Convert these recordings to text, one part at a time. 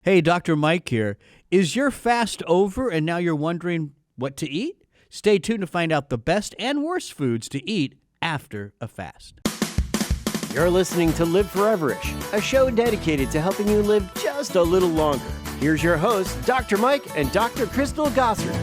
Hey, Dr. Mike here. Is your fast over and now you're wondering what to eat? Stay tuned to find out the best and worst foods to eat after a fast. You're listening to Live Foreverish, a show dedicated to helping you live just a little longer. Here's your hosts, Dr. Mike and Dr. Crystal Gossard.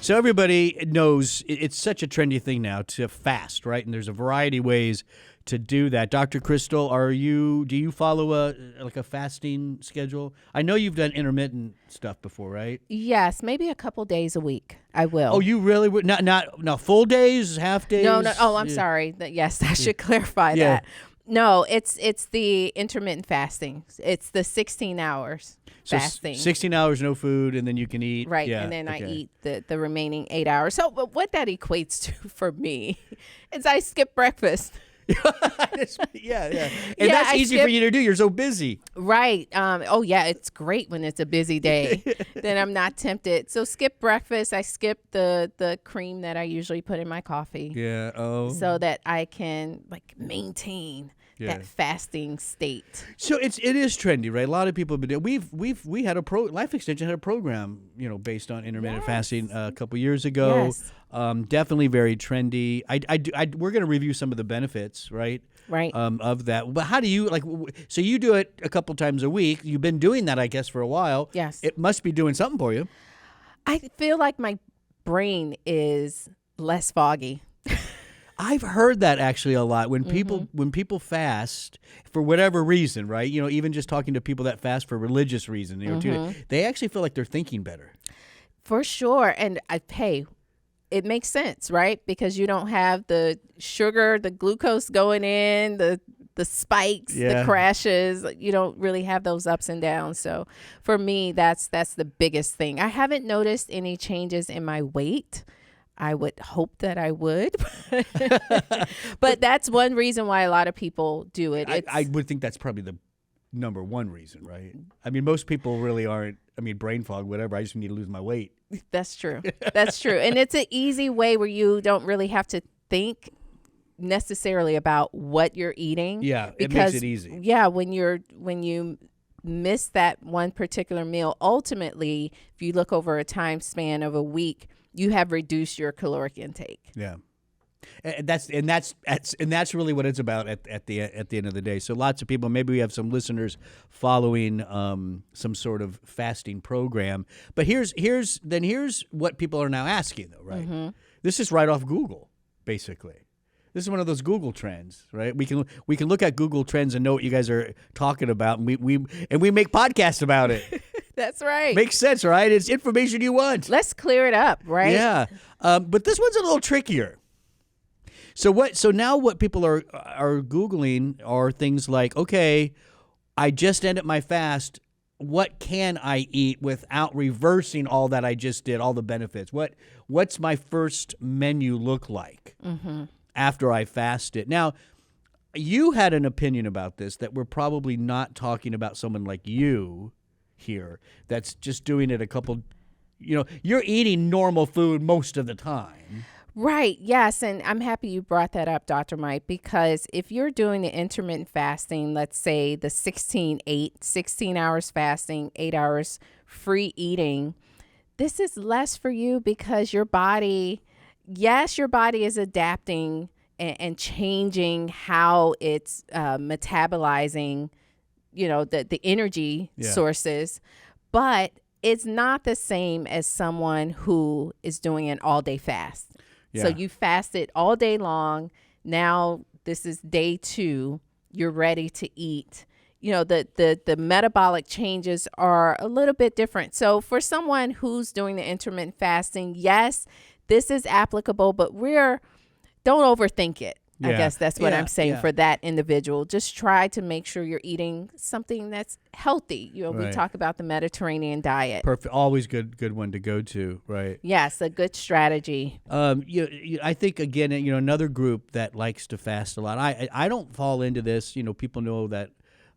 So everybody knows it's such a trendy thing now to fast, right? And there's a variety of ways to do that. Dr. Crystal, do you follow a fasting schedule? I know you've done intermittent stuff before, right? Yes, maybe a couple days a week. I will. Oh, you really would? Not full days, half days? No. Oh, I'm sorry. Yes, I should clarify that. No, it's the intermittent fasting. It's the 16 hours fasting. 16 hours no food, and then you can eat. Right, and then I eat the remaining 8 hours. So what that equates to for me is I skip breakfast. Yeah. And that's easy for you to do. You're so busy. Right. It's great when it's a busy day. Then I'm not tempted. So skip breakfast. I skip the cream that I usually put in my coffee. Yeah. Oh. So that I can maintain that fasting state. So it is trendy, right? A lot of people have been doing. We had Life Extension had a program, based on intermittent fasting a couple years ago. Yes. Definitely very trendy. We're going to review some of the benefits, right? Right. Of that. But how do you so you do it a couple times a week. You've been doing that, I guess, for a while. Yes. It must be doing something for you. I feel like my brain is less foggy. I've heard that actually a lot when people fast for whatever reason, right? Even just talking to people that fast for religious reason, too, they actually feel like they're thinking better. For sure. And it makes sense, right? Because you don't have the sugar, the glucose going in, the spikes, the crashes. You don't really have those ups and downs. So for me, that's the biggest thing. I haven't noticed any changes in my weight. I would hope that I would, but that's one reason why a lot of people do it. I would think that's probably the number one reason, right? I mean, most people really aren't. I mean, brain fog, whatever. I just need to lose my weight. That's true. That's true. And it's an easy way where you don't really have to think necessarily about what you're eating. Yeah, because, it makes it easy. Yeah, when you miss that one particular meal, ultimately, if you look over a time span of a week, you have reduced your caloric intake. Yeah. And that's really what it's about at the end of the day. So lots of people, maybe we have some listeners following some sort of fasting program. But here's what people are now asking, though, right? Mm-hmm. This is right off Google, basically. This is one of those Google trends, right? We can look at Google Trends and know what you guys are talking about, and we make podcasts about it. That's right. Makes sense, right? It's information you want. Let's clear it up, right? Yeah. But this one's a little trickier. So now what people are Googling are things like, okay, I just ended my fast. What can I eat without reversing all that I just did, all the benefits? What's my first menu look like after I fasted? Now, you had an opinion about this that we're probably not talking about someone like you here that's just doing it a couple, you're eating normal food most of the time. Right. Yes. And I'm happy you brought that up, Dr. Mike, because if you're doing the intermittent fasting, let's say the 16 hours fasting, 8 hours free eating, this is less for you because your body is adapting and changing how it's metabolizing, the energy sources, but it's not the same as someone who is doing an all-day fast. Yeah. So you fasted all day long. Now this is day 2. You're ready to eat. The metabolic changes are a little bit different. So for someone who's doing the intermittent fasting, yes, this is applicable, but don't overthink it. I guess that's what I'm saying for that individual. Just try to make sure you're eating something that's healthy. We talk about the Mediterranean diet. Perfect. Always good one to go to, right? Yes, a good strategy. I think, again, another group that likes to fast a lot. I don't fall into this. People know that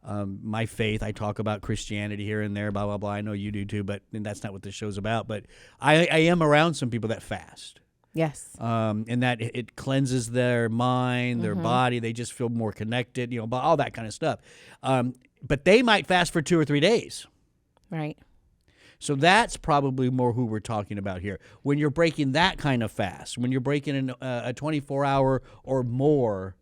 my faith, I talk about Christianity here and there, blah, blah, blah. I know you do too, but that's not what this show's about. But I am around some people that fast. Yes. And that it cleanses their mind, their body. They just feel more connected, all that kind of stuff. But they might fast for 2 or 3 days. Right. So that's probably more who we're talking about here. When you're breaking that kind of fast, when you're breaking a 24-hour or more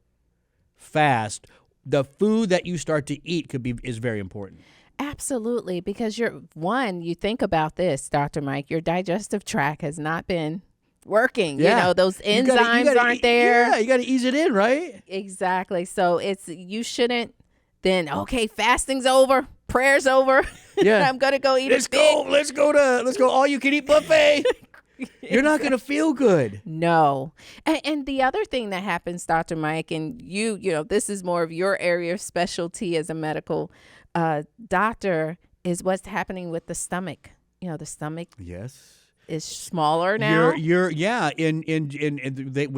fast, the food that you start to eat is very important. Absolutely, because you think about this, Dr. Mike, your digestive tract has not been working. Yeah. Those enzymes aren't there. Yeah, you got to ease it in, right? Exactly. So you shouldn't then, okay, fasting's over, prayer's over. Yeah. I'm going to go eat Let's go all you can eat buffet. You're not going to feel good. No. And the other thing that happens, Dr. Mike, and this is more of your area of specialty as a medical doctor, is what's happening with the stomach. The stomach Yes. is smaller now.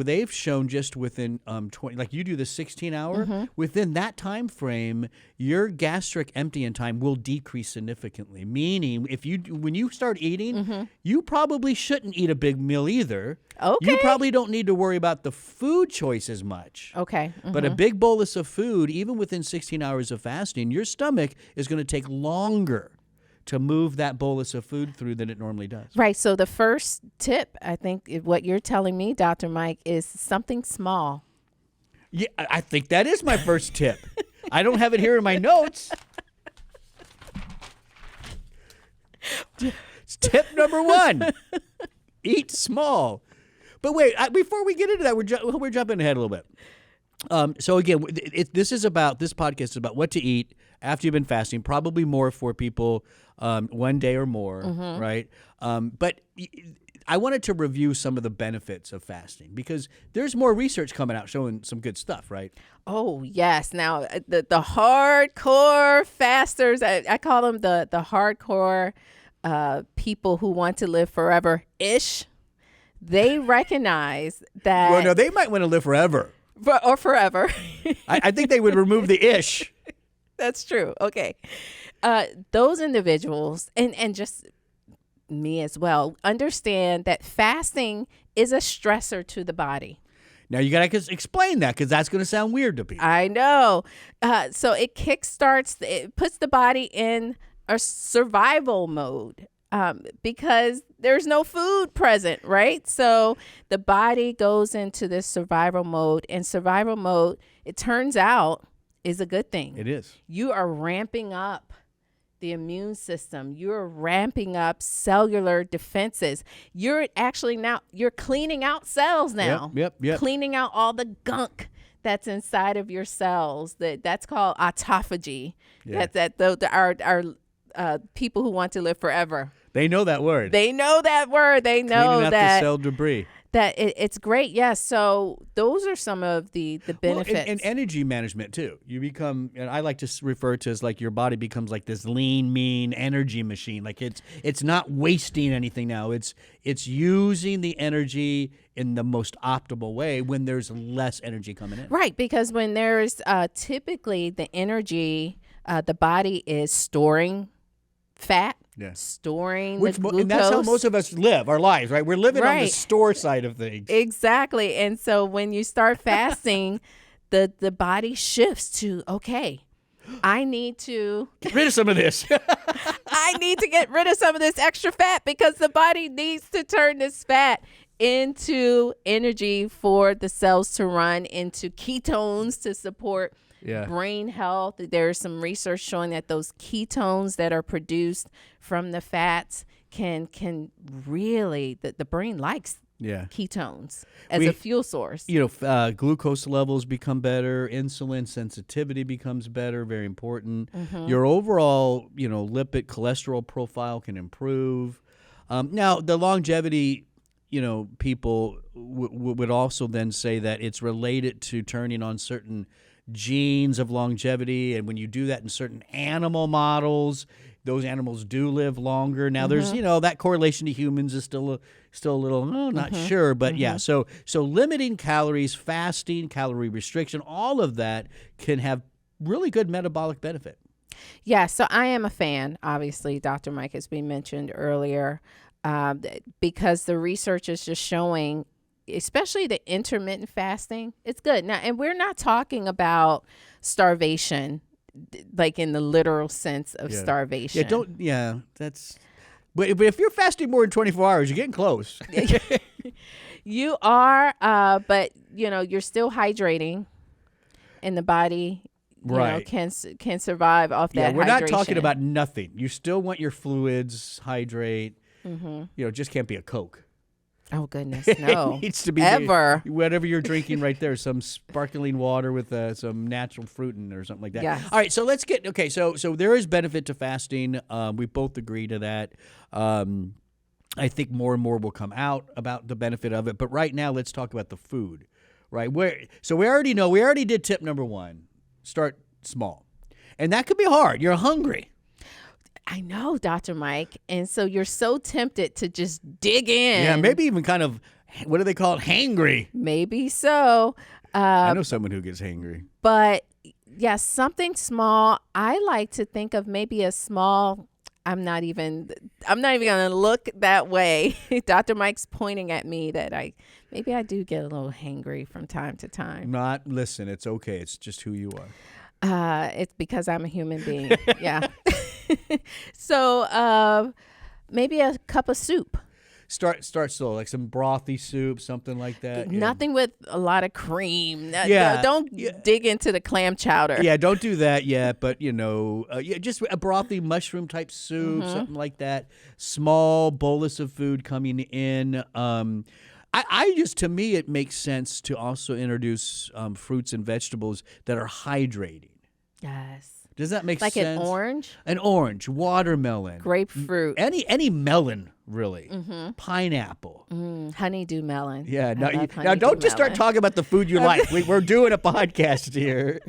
They've shown just within 20, like you do the 16-hour, within that time frame, your gastric emptying time will decrease significantly. Meaning, when you start eating, you probably shouldn't eat a big meal either. Okay. You probably don't need to worry about the food choice as much. Okay. But a big bolus of food, even within 16 hours of fasting, your stomach is going to take longer to move that bolus of food through than it normally does. Right. So the first tip, I think, what you're telling me, Dr. Mike, is something small. Yeah, I think that is my first tip. I don't have it here in my notes. It's tip number 1. Eat small. But wait, before we get into that, we're jumping ahead a little bit. So again, this podcast is about what to eat after you've been fasting, probably more for people 1 day or more, right? But I wanted to review some of the benefits of fasting because there's more research coming out showing some good stuff, right? Oh, yes. Now, the hardcore fasters, I call them the hardcore people who want to live forever-ish. They recognize that... Well, no, they might want to live forever. Or forever. I think they would remove the ish. That's true. Okay. Those individuals, and just me as well, understand that fasting is a stressor to the body. Now, you got to explain that because that's going to sound weird to people. I know. So it puts the body in a survival mode. Because there's no food present, right? So the body goes into this survival mode, and survival mode, it turns out, is a good thing. It is. You are ramping up the immune system. You're ramping up cellular defenses. You're cleaning out cells now. Yep. Cleaning out all the gunk that's inside of your cells. That's called autophagy. Yeah. Our people who want to live forever. They know that word. They know that word. They know Cleaning out that the cell debris. That it's great. Yes. So those are some of the benefits. Well, and energy management too. You become, and I like to refer to as like your body becomes like this lean, mean energy machine. Like it's not wasting anything now. It's using the energy in the most optimal way when there's less energy coming in. Right, because when there's typically the energy, the body is storing fat. Yeah. Storing the glucose. And that's how most of us live our lives, right? We're living on the store side of things. Exactly. And so when you start fasting, the body shifts to, okay, I need to get rid of some of this. I need to get rid of some of this extra fat because the body needs to turn this fat into energy for the cells to run, into ketones to support brain health. There's some research showing that those ketones that are produced from the fats can really, the brain likes ketones as a fuel source. Glucose levels become better. Insulin sensitivity becomes better. Very important. Mm-hmm. Your overall, lipid cholesterol profile can improve. Now, the longevity, people would also then say that it's related to turning on certain genes of longevity, and when you do that in certain animal models, those animals do live longer. Now, there's that correlation to humans is still a little not sure, but so limiting calories, fasting, calorie restriction, all of that can have really good metabolic benefit. Yeah, so I am a fan, obviously, Dr. Mike, as we mentioned earlier, because the research is just showing, especially the intermittent fasting, it's good. Now, and we're not talking about starvation. like in the literal sense of starvation. But if you're fasting more than 24 hours, you're getting close. You are, but you're still hydrating, and the body, can survive off that. Yeah, we're not hydration. talking about nothing. You still want your fluids, hydrate. Just can't be a Coke. Oh goodness, no! It needs to be ever whatever you're drinking right there. Some sparkling water with some natural fruit in or something like that. Yes. All right, so let's get So there is benefit to fasting. We both agree to that. I think more and more will come out about the benefit of it. But right now, let's talk about the food. Right? So we already did tip number 1. Start small, and that could be hard. You're hungry. I know, Dr. Mike. And so you're so tempted to just dig in. Yeah, maybe even kind of, what do they call it? Hangry. Maybe so. I know someone who gets hangry. But yeah, something small. I like to think of maybe a small, I'm not even going to look that way. Dr. Mike's pointing at me that I do get a little hangry from time to time. Listen, it's okay. It's just who you are. It's because I'm a human being. Yeah. So maybe a cup of soup. Start slow, like some brothy soup, something like that. Nothing with a lot of cream. Don't Yeah. dig into the clam chowder. Yeah, don't do that yet. But just a brothy mushroom type soup, something like that. Small bolus of food coming in. To me, it makes sense to also introduce fruits and vegetables that are hydrating. Yes. Does that make sense? Like an orange? An orange, watermelon. Grapefruit. Any melon, really. Pineapple. Honeydew melon. Yeah. Now, don't just start talking about the food you like. We're doing a podcast here.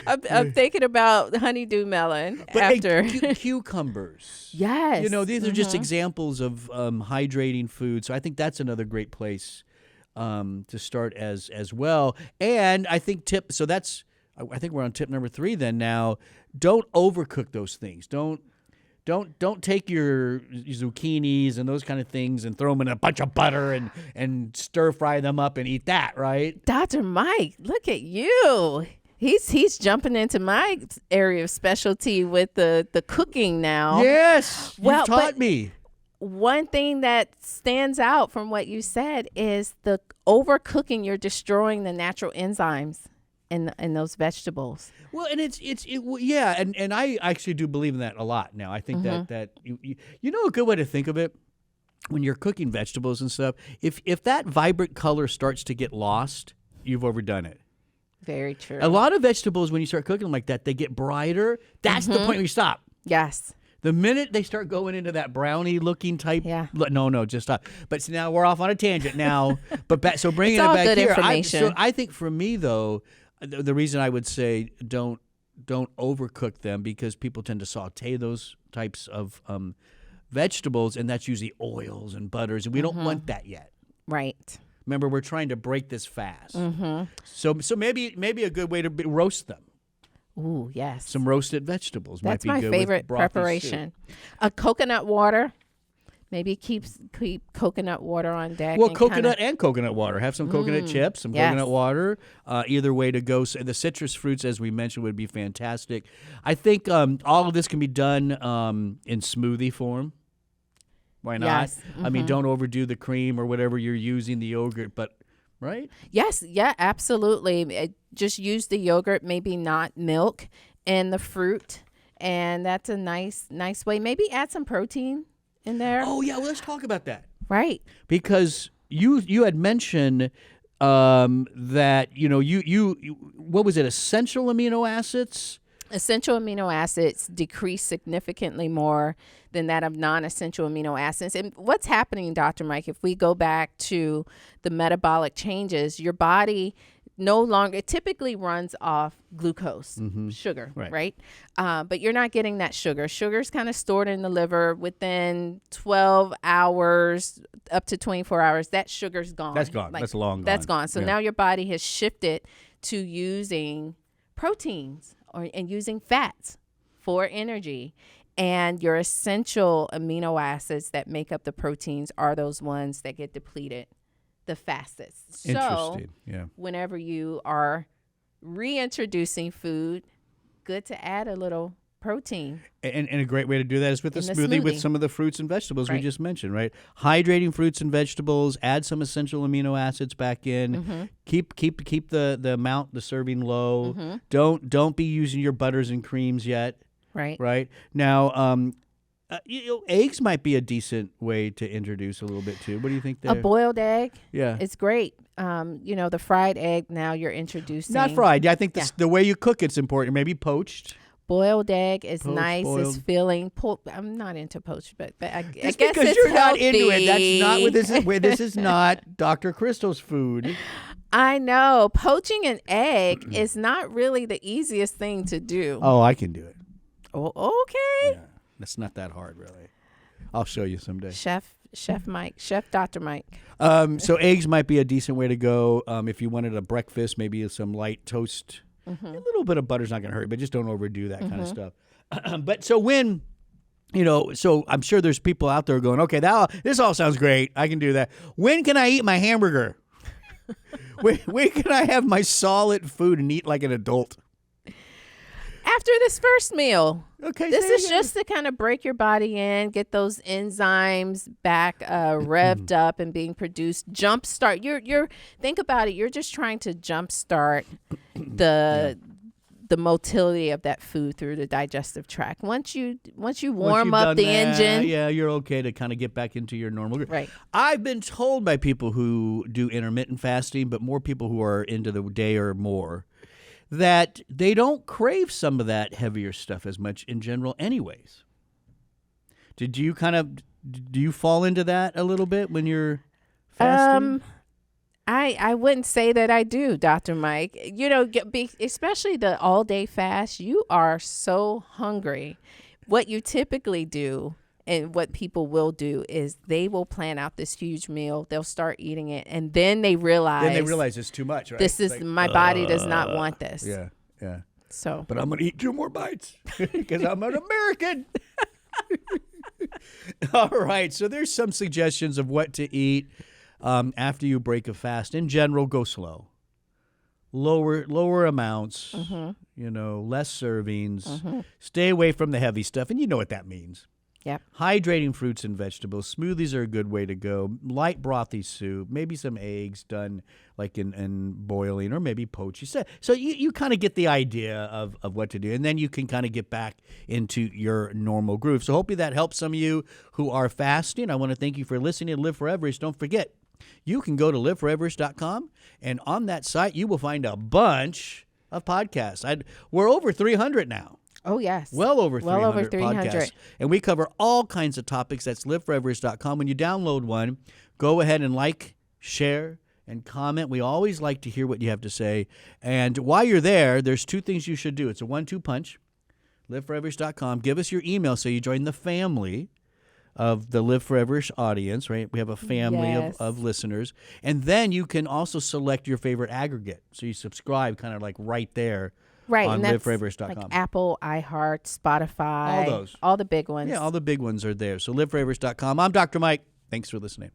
I'm thinking about honeydew melon but after. Cucumbers. Yes. These are just examples of hydrating food. So I think that's another great place to start as well. And I think I think we're on tip number 3 then now. Don't overcook those things. Don't take your zucchinis and those kind of things and throw them in a bunch of butter and stir fry them up and eat that, right? Dr. Mike, look at you. He's jumping into my area of specialty with the cooking now. Yes, you taught me. One thing that stands out from what you said is the overcooking. You're destroying the natural enzymes in those vegetables. Well, and and I actually do believe in that a lot now. I think that a good way to think of it, when you're cooking vegetables and stuff, if that vibrant color starts to get lost, you've overdone it. Very true. A lot of vegetables, when you start cooking them like that, they get brighter. That's the point where you stop. Yes. The minute they start going into that brownie-looking type, no, just stop. But so now we're off on a tangent now. So bringing it back good here, information. I think for me though, the reason I would say don't overcook them, because people tend to saute those types of vegetables, and that's usually oils and butters, and we don't want that yet. Right. Remember, we're trying to break this fast. So maybe a good way to roast them. Ooh, yes. Some roasted vegetables might That's be my good favorite with preparation. A coconut water. Maybe keep coconut water on deck. Well, coconut and coconut water. Have some coconut chips, some coconut water. Either way to go. So the citrus fruits, as we mentioned, would be fantastic. I think all of this can be done in smoothie form. Why not? Yes. I mean, don't overdo the cream or whatever you're using, the yogurt, but right? Yes, yeah, absolutely. Just use the yogurt, maybe not milk, and the fruit, and that's a nice way. Maybe add some protein in there. Oh yeah, well, let's talk about that. Right. Because you had mentioned that you what was it? Essential amino acids. Essential amino acids decrease significantly more than that of non-essential amino acids. And what's happening, Dr. Mike, if we go back to the metabolic changes, your body it typically runs off glucose, sugar, right? But you're not getting that sugar. Sugar's kind of stored in the liver within 12 hours, up to 24 hours. That sugar's gone. That's gone. That's long gone. That's gone. So now your body has shifted to using proteins and using fats for energy. And your essential amino acids that make up the proteins are those ones that get depleted the fastest. So interesting. Yeah. Whenever you are reintroducing food good to add a little protein. And a great way to do that is with a In the smoothie with smoothie. some of the fruits and vegetables we Right. just mentioned, right? Hydrating fruits and vegetables, add some essential amino acids back in. Mm-hmm. Keep the amount, the serving low. Mm-hmm. Don't be using your butters and creams yet, Right. right? Now, eggs might be a decent way to introduce a little bit too. What do you think there? A boiled egg Yeah. is great. The fried egg, now you're introducing. Not fried. Yeah, I think Yeah. the way you cook it's important. Maybe poached. Boiled egg is Poached, nice. It's boiled. filling. I'm not into poached, but I guess Just because it's you're not healthy. into it, that's not what this is. This is not Dr. Crystal's food. I know. Poaching an egg is not really the easiest thing to do. Oh, I can do it. Oh, okay. Yeah, that's not that hard, really. I'll show you someday. Chef Dr. Mike. So eggs might be a decent way to go. If you wanted a breakfast, maybe some light toast. Mm-hmm. A little bit of butter's not going to hurt, but just don't overdo that kind of stuff. But so when, so I'm sure there's people out there going, okay, this all sounds great. I can do that. When can I eat my hamburger? when can I have my solid food and eat like an adult? After this first meal. Okay, This there is you go. just to kind of break your body in, get those enzymes back revved up and being produced. Jumpstart. You're think about it. You're just trying to jumpstart the motility of that food through the digestive tract. Once you Once warm you've up done the that, engine, yeah, you're okay to kind of get back into your normal group. right? I've been told by people who do intermittent fasting, but more people who are into the day or more, that they don't crave some of that heavier stuff as much in general anyways. Do you fall into that a little bit when you're fasting? I wouldn't say that I do, Dr. Mike. Especially the all-day fast, you are so hungry. What you typically do and what people will do is they will plan out this huge meal. They'll start eating it, and then they realize it's too much, right? this is my body does not want this. Yeah. So But I'm going to eat 2 more bites because I'm an American. All right. So there's some suggestions of what to eat after you break a fast. In general, go slow. Lower amounts, less servings. Stay away from the heavy stuff. And you know what that means. Yep. Hydrating fruits and vegetables. Smoothies are a good way to go. Light brothy soup. Maybe some eggs done like in boiling or maybe poached. So you kind of get the idea of what to do. And then you can kind of get back into your normal groove. So hopefully that helps some of you who are fasting. I want to thank you for listening to Live for Everest. Don't forget, you can go to liveforeverest.com. And on that site, you will find a bunch of podcasts. We're over 300 now. Oh, yes. Well over 300 300. podcasts. And we cover all kinds of topics. That's liveforeverest.com. When you download one, go ahead and like, share, and comment. We always like to hear what you have to say. And while you're there, there's 2 things you should do. It's a 1-2 punch. Liveforeverest.com. Give us your email so you join the family of the Live Forever audience, right? We have a family Yes. of listeners. And then you can also select your favorite aggregate. So you subscribe kind of like right there. Right, on and that's liveforeverest.com. like Apple, iHeart, Spotify. All those. All the big ones. Yeah, all the big ones are there. So liveforeverest.com. I'm Dr. Mike. Thanks for listening.